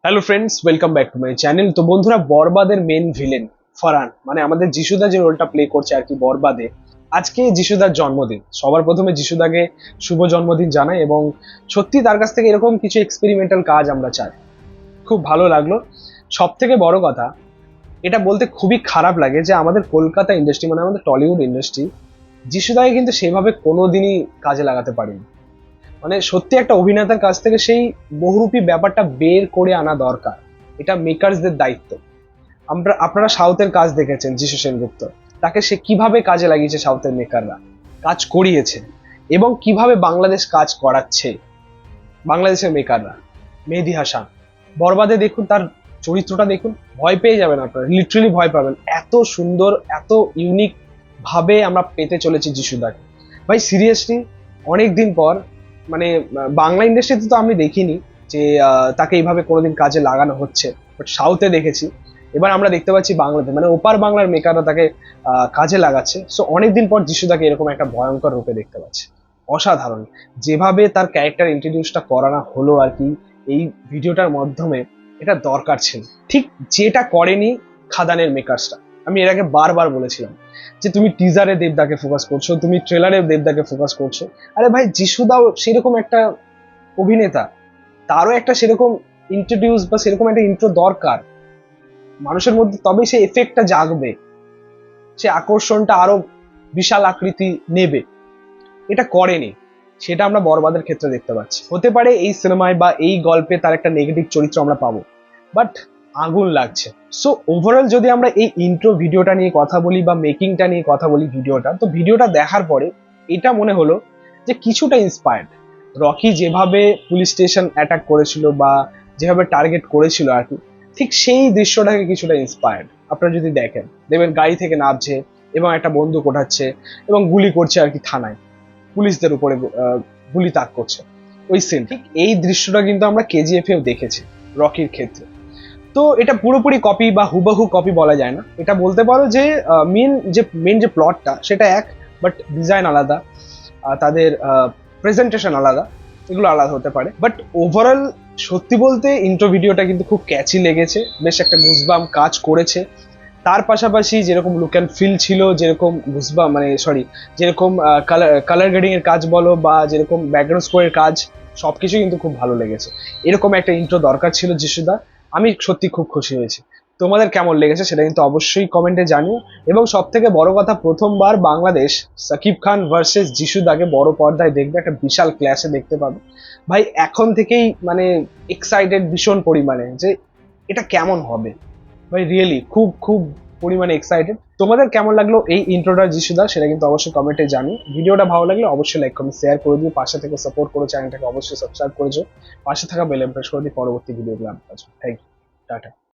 Hello friends, welcome back to my channel. তো বন্ধুরা, বরবাদের মেন ভিলেন ফারহান, মানে আমাদের যিশুদা যে রোলটা প্লে করছে আর কি বরবাদে, আজকে যিশুদার জন্মদিন। সবার প্রথমে যিশুদাকে শুভ জন্মদিন জানাই, এবং সত্যি তার কাছ থেকে এরকম কিছু এক্সপেরিমেন্টাল কাজ আমরা চাই। খুব ভালো লাগলো। সব থেকে বড় কথা, এটা বলতে খুবই খারাপ লাগে যে আমাদের কলকাতা ইন্ডাস্ট্রি, মানে আমাদের টলিউড ইন্ডাস্ট্রি, যিশুদাকে কিন্তু সেভাবে কোনোদিনই কাজে লাগাতে পারেনি। মানে সত্যি একটা অভিনেতার কাছ থেকে সেই বহুরূপী ব্যাপারটা বের করে আনা দরকার। এটা মেকার্সদের দায়িত্ব। আপনারা সাউথের কাজ দেখেছেন, যিশু সেনগুপ্ত, তাকে সে কিভাবে কাজে লাগিয়েছে সাউথের মেকাররা, কাজ করিয়েছে, এবং কিভাবে বাংলাদেশ কাজ করাচ্ছে বাংলাদেশের মেকাররা। মেহেদী হাসান, বরবাদে দেখুন তার চরিত্রটা দেখুন, ভয় পেয়ে যাবেন আপনারা, লিটারালি ভয় পাবেন। এত সুন্দর, এত ইউনিক ভাবে আমরা পেতে চলেছি যিশুদাকে। ভাই সিরিয়াসলি, অনেক দিন পর, মানে বাংলা ইন্ডাস্ট্রিতে তো আমি দেখিনি যে তাকে এইভাবে কোনোদিন কাজে লাগানো হচ্ছে, বাট সাউথে দেখেছি। এবার আমরা দেখতে পাচ্ছি বাংলাতে, মানে ওপার বাংলার মেকাররা তাকে কাজে লাগাচ্ছে। সো অনেকদিন পর যিশুদাকে এরকম একটা ভয়ঙ্কর রূপে দেখতে পাচ্ছি। অসাধারণ যেভাবে তার ক্যারেক্টার ইন্ট্রোডিউসটা করানো হলো আর কি এই ভিডিওটার মাধ্যমে, এটা দরকার ছিল। ঠিক যেটা করেনি খাদানের মেকার্সটা। আমি এর আগে বারবার বলেছিলাম যে তুমি টিজারে দেবদাকে ফোকাস করছো, তুমি ট্রেলারে দেবদাকে ফোকাস করছো। আরে ভাই, যিশুদাও সেরকম একটা অভিনেতা, তারও একটা সেরকম ইন্ট্রোডিউস বা সেরকম একটা ইন্ট্রো দরকার মানুষের মধ্যে, তবেই সে এফেক্টটা জাগবে, সে আকর্ষণটা আরো বিশাল আকৃতি নেবে। এটা করেনি, সেটা আমরা বরবাদের ক্ষেত্রে দেখতে পাচ্ছি। হতে পারে এই সিনেমায় বা এই গল্পে তার একটা নেগেটিভ চরিত্র আমরা পাবো, বাট আগুন লাগছে। সো ওভারঅল যদি আমরা এই ইন্ট্রো ভিডিওটা নিয়ে কথা বলি বা মেকিংটা নিয়ে কথা বলি, ভিডিওটা দেখার পরে এটা মনে হলো যে কিছুটা ইন্সপায়ার্ড। রকি যেভাবে পুলিশ স্টেশন অ্যাটাক করেছিল বা যেভাবে টার্গেট করেছিল আর কি, ঠিক সেই দৃশ্যটাকে কিছুটা ইন্সপায়ার্ড। আপনারা যদি দেখবেন গাড়ি থেকে নামছে এবং একটা বন্দুক ওঠাচ্ছে এবং গুলি করছে আর কি থানায়, পুলিশদের উপরে গুলি তাক করছে। ওই সিন, ঠিক এই দৃশ্যটা কিন্তু আমরা কেজিএফ এও দেখেছি রকির ক্ষেত্রে। তো এটা পুরোপুরি কপি বা হুবহু কপি বলা যায় না। এটা বলতে পারো যে মেন যে প্লটটা সেটা এক, বাট ডিজাইন আলাদা, তাদের প্রেজেন্টেশন আলাদা, এগুলো আলাদা হতে পারে। বাট ওভারঅল সত্যি বলতে ইন্ট্রো ভিডিওটা কিন্তু খুব ক্যাচি লেগেছে, বেশ একটা গুজবাম কাজ করেছে। তার পাশাপাশি যেরকম লুক অ্যান্ড ফিল ছিল, যেরকম গুজবাম মানে সরি যেরকম কালার গ্রেডিং এর কাজ বলো বা যেরকম ব্যাকগ্রাউন্ড স্কোরের কাজ, সবকিছু কিন্তু খুব ভালো লেগেছে। এরকম একটা ইন্ট্রো দরকার ছিল যিশুদা। আমি সত্যি খুব খুশি হয়েছি। তোমাদের কেমন লেগেছে সেটা কিন্তু অবশ্যই কমেন্টে জানিও। এবং সব থেকে বড় কথা, প্রথমবার বাংলাদেশ সাকিব খান ভার্সেস যিশুদাকে বড় পর্দায় দেখবে, একটা বিশাল ক্ল্যাশে দেখতে পাবে। ভাই এখন থেকেই মানে এক্সাইটেড ভীষণ পরিমাণে যে এটা কেমন হবে। ভাই রিয়েলি খুব খুব পরিমাণে এক্সাইটেড। তোমাদের কেমন লাগলো এই ইন্ট্রোটা যিশুদা, সেটা কিন্তু অবশ্যই কমেন্টে জানিও। ভিডিওটা ভালো লাগলে অবশ্যই লাইক কমেন্ট শেয়ার করে দিও, পাশে থেকে সাপোর্ট করো, চ্যানেলটাকে অবশ্যই সাবস্ক্রাইব করে দিও, পাশে থাকা বেল আইকন প্রেস করে দিও পরবর্তী ভিডিওগুলো আপনার কাছে। Thank you, tata.